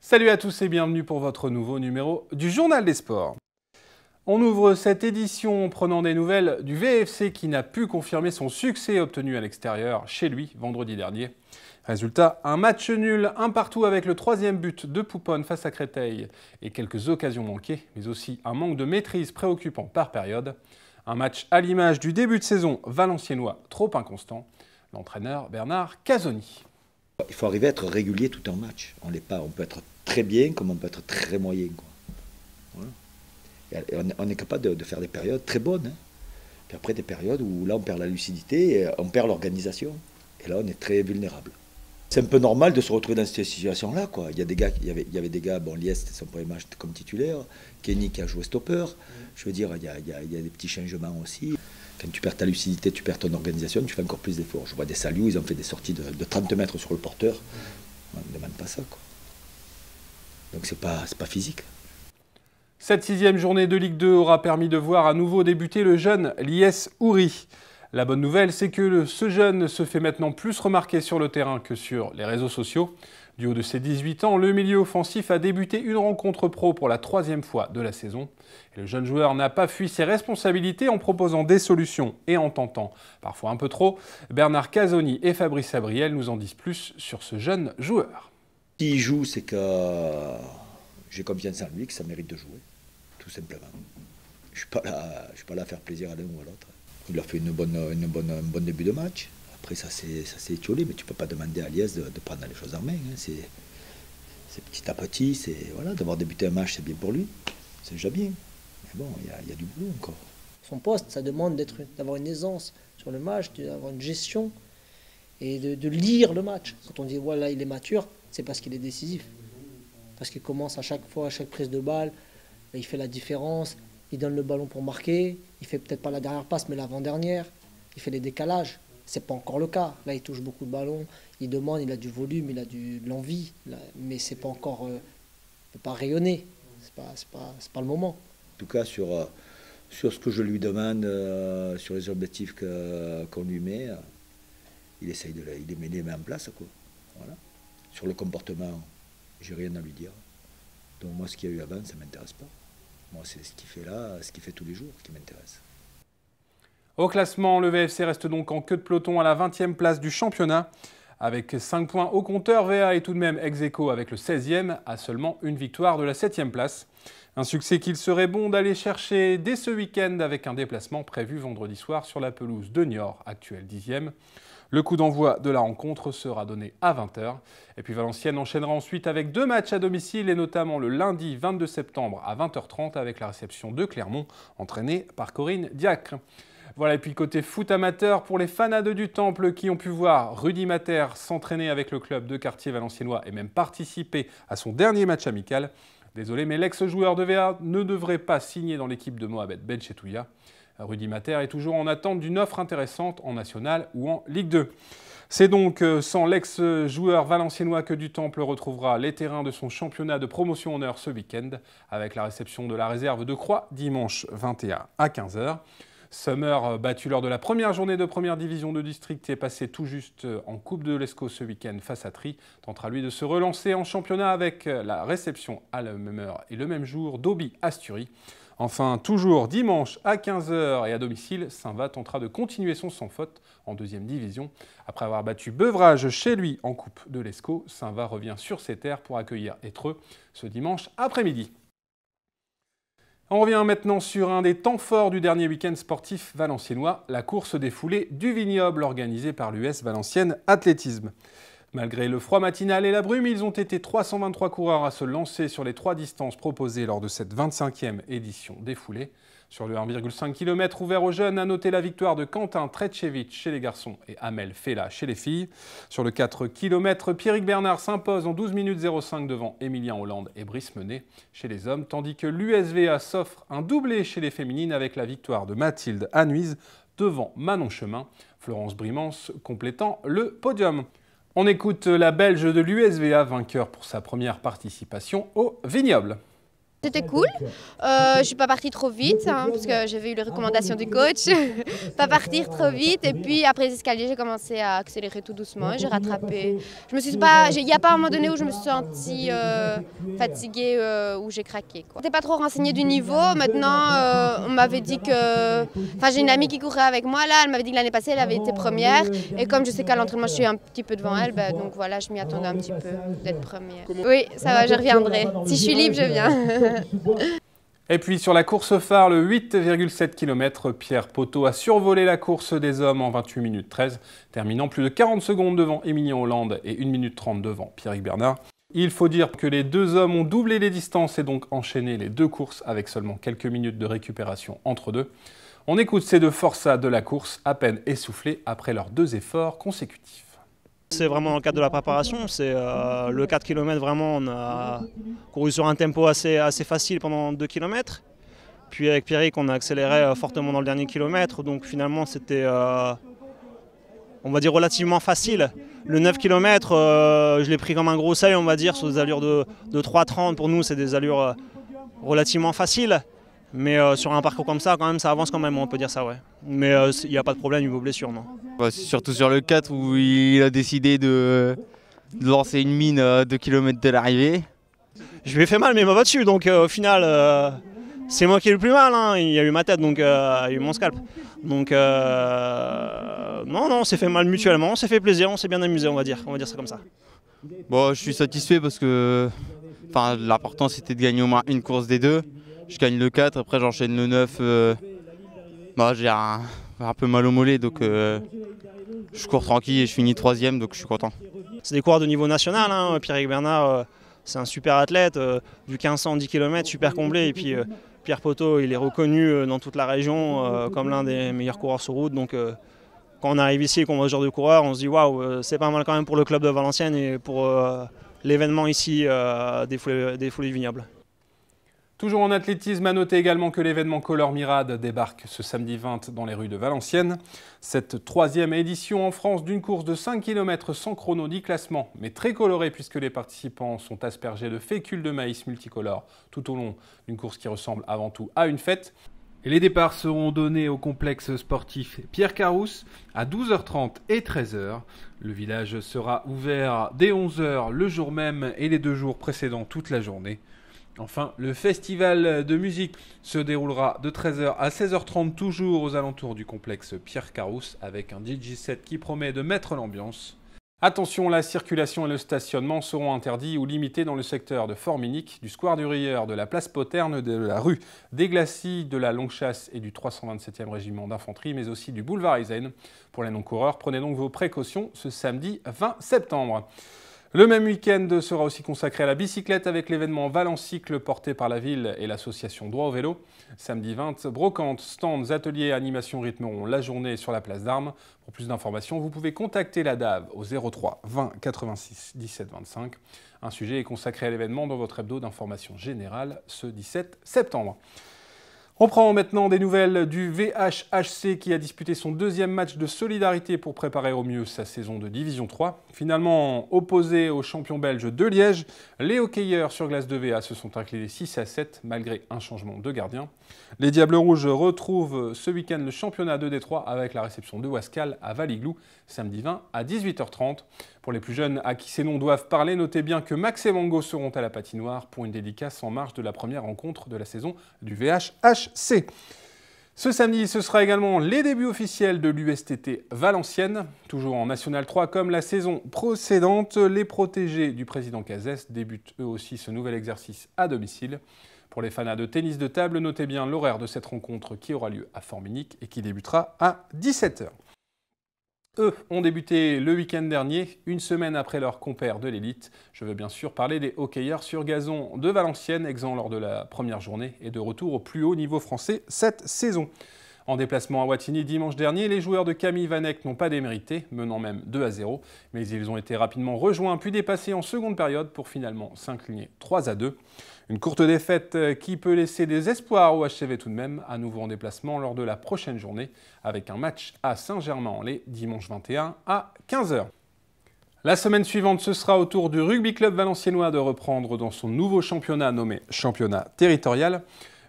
Salut à tous et bienvenue pour votre nouveau numéro du Journal des Sports. On ouvre cette édition en prenant des nouvelles du VFC qui n'a pu confirmer son succès obtenu à l'extérieur chez lui vendredi dernier. Résultat, un match nul, un partout avec le troisième but de Pouponne face à Créteil et quelques occasions manquées, mais aussi un manque de maîtrise préoccupant par période. Un match à l'image du début de saison valenciennois trop inconstant. L'entraîneur Bernard Casoni. Il faut arriver à être régulier tout un match. On l'est pas. On peut être très bien comme on peut être très moyen. Voilà. Et on est capable de faire des périodes très bonnes. Hein. Puis après des périodes où là on perd la lucidité, et on perd l'organisation. Et là on est très vulnérable. C'est un peu normal de se retrouver dans cette situation-là. Il y a des gars, il y avait des gars, bon Liès c'était son premier match comme titulaire, Kenny qui a joué stopper. Je veux dire, il y a des petits changements aussi. Quand tu perds ta lucidité, tu perds ton organisation, tu fais encore plus d'efforts. Je vois des saluts, ils ont fait des sorties de 30 mètres sur le porteur. On ne demande pas ça, quoi. Donc c'est pas physique. Cette sixième journée de Ligue 2 aura permis de voir à nouveau débuter le jeune Liès Houri. La bonne nouvelle, c'est que ce jeune se fait maintenant plus remarquer sur le terrain que sur les réseaux sociaux. Du haut de ses 18 ans, le milieu offensif a débuté une rencontre pro pour la troisième fois de la saison. Et le jeune joueur n'a pas fui ses responsabilités en proposant des solutions et en tentant, parfois un peu trop. Bernard Casoni et Fabrice Abriel nous en disent plus sur ce jeune joueur. S'il joue, c'est que j'ai confiance en lui, que ça mérite de jouer, tout simplement. Je ne suis pas là à faire plaisir à l'un ou à l'autre. Il a fait un bon début de match. Après, ça s'est étiolé, mais tu ne peux pas demander à Liès de prendre les choses en main. Hein. C'est petit à petit. Voilà, d'avoir débuté un match, c'est bien pour lui. C'est déjà bien. Mais bon, il y a du boulot encore. Son poste, ça demande d'avoir une aisance sur le match, d'avoir une gestion et de lire le match. Quand on dit voilà, il est mature, c'est parce qu'il est décisif. Parce qu'il commence à chaque fois, à chaque prise de balle, il fait la différence, il donne le ballon pour marquer, il fait peut-être pas la dernière passe, mais l'avant-dernière, il fait les décalages. C'est pas encore le cas. Là, il touche beaucoup de ballons, il demande, il a du volume, il a de l'envie, mais c'est pas encore, il peut pas rayonner. C'est pas le moment. En tout cas, sur ce que je lui demande, sur les objectifs qu'on lui met, il essaye il les met en place, quoi. Voilà. Sur le comportement, j'ai rien à lui dire. Donc moi, ce qu'il y a eu avant, ça m'intéresse pas. Moi, c'est ce qu'il fait là, ce qu'il fait tous les jours qui m'intéresse. Au classement, le VFC reste donc en queue de peloton à la 20e place du championnat. Avec 5 points au compteur, VA est tout de même ex-aequo avec le 16e, à seulement une victoire de la 7e place. Un succès qu'il serait bon d'aller chercher dès ce week-end avec un déplacement prévu vendredi soir sur la pelouse de Niort, actuelle 10e. Le coup d'envoi de la rencontre sera donné à 20 h. Et puis Valenciennes enchaînera ensuite avec 2 matchs à domicile et notamment le lundi 22 septembre à 20 h 30 avec la réception de Clermont, entraînée par Corinne Diacre. Voilà, et puis côté foot amateur, pour les fanades du Temple qui ont pu voir Rudy Mater s'entraîner avec le club de quartier valenciennois et même participer à son dernier match amical. Désolé, mais l'ex-joueur de VA ne devrait pas signer dans l'équipe de Mohamed Benchetouya. Rudy Mater est toujours en attente d'une offre intéressante en National ou en Ligue 2. C'est donc sans l'ex-joueur valenciennois que du Temple retrouvera les terrains de son championnat de promotion honneur ce week-end, avec la réception de la réserve de Croix dimanche 21 à 15 h. Summer, battu lors de la première journée de première division de district, est passé tout juste en Coupe de l'Escaut ce week-end face à Tri. Tentera lui de se relancer en championnat avec la réception à la même heure et le même jour d'Auby Asturie. Enfin, toujours dimanche à 15 h et à domicile, Saint-Va tentera de continuer son sans faute en deuxième division. Après avoir battu Beuvrages chez lui en Coupe de l'Escaut, Saint-Va revient sur ses terres pour accueillir Étreux ce dimanche après-midi. On revient maintenant sur un des temps forts du dernier week-end sportif valenciennois, la course des foulées du vignoble organisée par l'US Valenciennes Athlétisme. Malgré le froid matinal et la brume, ils ont été 323 coureurs à se lancer sur les 3 distances proposées lors de cette 25e édition des foulées. Sur le 1,5 km ouvert aux jeunes, à noter la victoire de Quentin Tretchevich chez les garçons et Amel Fella chez les filles. Sur le 4 km, Pierrick Bernard s'impose en 12 minutes 05 devant Émilien Hollande et Brice Menet chez les hommes, tandis que l'USVA s'offre un doublé chez les féminines avec la victoire de Mathilde Anuise devant Manon Chemin, Florence Brimance complétant le podium. On écoute la Belge de l'USVA, vainqueur pour sa première participation au vignoble. C'était cool. Je ne suis pas partie trop vite hein, parce que j'avais eu les recommandations du coach. Pas partir trop vite. Et puis après les escaliers, j'ai commencé à accélérer tout doucement et j'ai rattrapé. Je me suis pas, il n'y a pas un moment donné où je me suis sentie fatiguée, où j'ai craqué. Je n'étais pas trop renseignée du niveau. Maintenant, on m'avait dit que... Enfin, j'ai une amie qui courait avec moi là. Elle m'avait dit que l'année passée, elle avait été première. Et comme je sais qu'à l'entraînement, je suis un petit peu devant elle, ben, donc voilà, je m'y attendais un petit peu d'être première. Oui, ça va, je reviendrai. Si je suis libre, je viens. Et puis sur la course phare, le 8,7 km, Pierre Poteau a survolé la course des hommes en 28 minutes 13, terminant plus de 40 secondes devant Emilien Hollande et 1 minute 30 devant Pierrick Bernard. Il faut dire que les deux hommes ont doublé les distances et donc enchaîné les deux courses avec seulement quelques minutes de récupération entre deux. On écoute ces deux forçats de la course, à peine essoufflés après leurs deux efforts consécutifs. C'est vraiment dans le cadre de la préparation, c'est le 4 km vraiment, on a couru sur un tempo assez facile pendant 2 km. Puis avec Pierrick on a accéléré fortement dans le dernier kilomètre, donc finalement c'était on va dire relativement facile. Le 9 km je l'ai pris comme un gros seuil on va dire, sur des allures de 3,30, pour nous c'est des allures relativement faciles. Mais sur un parcours comme ça, quand même, ça avance quand même, on peut dire ça, ouais. Mais il n'y a pas de problème niveau blessure, non. C'est surtout sur le 4 où il a décidé de lancer une mine à 2 km de l'arrivée. Je lui ai fait mal, mais il m'a battu, donc au final, c'est moi qui ai eu le plus mal. Hein. Il y a eu ma tête, donc il y a eu mon scalp. Donc non, on s'est fait mal mutuellement, on s'est fait plaisir, on s'est bien amusé, on va dire ça comme ça. Bon, je suis satisfait parce que l'important c'était de gagner au moins une course des deux. Je gagne le 4, après j'enchaîne le 9. J'ai un peu mal au mollet, donc je cours tranquille et je finis 3e, donc je suis content. C'est des coureurs de niveau national, hein. Pierrick Bernard, c'est un super athlète, du 1500 10 km, super comblé. Et puis Pierre Poteau, il est reconnu dans toute la région comme l'un des meilleurs coureurs sur route. Donc quand on arrive ici et qu'on voit ce genre de coureur, on se dit waouh, c'est pas mal quand même pour le club de Valenciennes et pour l'événement ici des foulées vignobles. Toujours en athlétisme, à noter également que l'événement Color Mirade débarque ce samedi 20 dans les rues de Valenciennes. Cette troisième édition en France d'une course de 5 km sans chrono ni classement, mais très colorée puisque les participants sont aspergés de fécule de maïs multicolores tout au long d'une course qui ressemble avant tout à une fête. Et les départs seront donnés au complexe sportif Pierre Carousse à 12h30 et 13h. Le village sera ouvert dès 11h le jour même et les 2 jours précédents toute la journée. Enfin, le festival de musique se déroulera de 13h à 16h30 toujours aux alentours du complexe Pierre Carousse avec un DJ set qui promet de mettre l'ambiance. Attention, la circulation et le stationnement seront interdits ou limités dans le secteur de Fort-Minic, du square du Rieur, de la place Poterne, de la rue des Glacis, de la Longue-Chasse et du 327e régiment d'infanterie, mais aussi du boulevard Eisen. Pour les non-coureurs, prenez donc vos précautions ce samedi 20 septembre. Le même week-end sera aussi consacré à la bicyclette avec l'événement Valencycle porté par la ville et l'association Droit au vélo. Samedi 20, brocantes, stands, ateliers et animations rythmeront la journée sur la place d'Armes. Pour plus d'informations, vous pouvez contacter la DAV au 03 20 86 17 25. Un sujet est consacré à l'événement dans votre hebdo d'information générale ce 17 septembre. On prend maintenant des nouvelles du VHHC qui a disputé son deuxième match de solidarité pour préparer au mieux sa saison de Division 3. Finalement opposé aux champions belges de Liège, les hockeyeurs sur glace de VA se sont inclinés 6-7 malgré un changement de gardien. Les Diables Rouges retrouvent ce week-end le championnat de Détroit avec la réception de Wascal à Valiglou samedi 20 à 18h30. Pour les plus jeunes à qui ces noms doivent parler, notez bien que Max et Mango seront à la patinoire pour une dédicace en marge de la première rencontre de la saison du VHHC. Ce samedi, ce sera également les débuts officiels de l'USTT Valenciennes. Toujours en National 3 comme la saison précédente, les protégés du président Cazès débutent eux aussi ce nouvel exercice à domicile. Pour les fans de tennis de table, notez bien l'horaire de cette rencontre qui aura lieu à Fort-Minic et qui débutera à 17h. Eux ont débuté le week-end dernier, une semaine après leurs compères de l'élite. Je veux bien sûr parler des hockeyeurs sur gazon de Valenciennes, exempts lors de la première journée et de retour au plus haut niveau français cette saison. En déplacement à Wattignies dimanche dernier, les joueurs de Camille Vanek n'ont pas démérité, menant même 2-0. Mais ils ont été rapidement rejoints puis dépassés en seconde période pour finalement s'incliner 3-2. Une courte défaite qui peut laisser des espoirs au HCV tout de même, à nouveau en déplacement lors de la prochaine journée, avec un match à Saint-Germain-en-Laye dimanche 21 à 15h. La semaine suivante, ce sera au tour du rugby club valenciennois de reprendre dans son nouveau championnat nommé championnat territorial.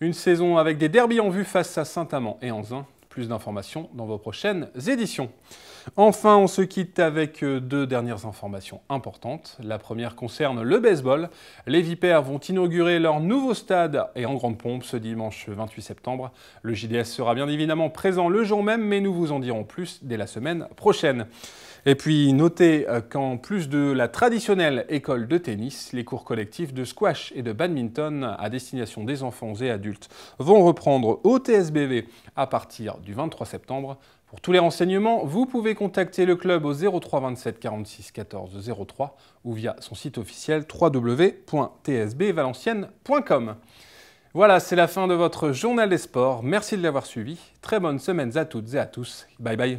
Une saison avec des derbys en vue face à Saint-Amand et Anzin. Plus d'informations dans vos prochaines éditions. Enfin, on se quitte avec deux dernières informations importantes. La première concerne le baseball. Les Vipères vont inaugurer leur nouveau stade et en grande pompe ce dimanche 28 septembre. Le JDS sera bien évidemment présent le jour même, mais nous vous en dirons plus dès la semaine prochaine. Et puis, notez qu'en plus de la traditionnelle école de tennis, les cours collectifs de squash et de badminton à destination des enfants et adultes vont reprendre au TSBV à partir du 23 septembre. Pour tous les renseignements, vous pouvez contacter le club au 03 27 46 14 03 ou via son site officiel www.tsbvalenciennes.com. Voilà, c'est la fin de votre journal des sports. Merci de l'avoir suivi. Très bonnes semaines à toutes et à tous. Bye bye.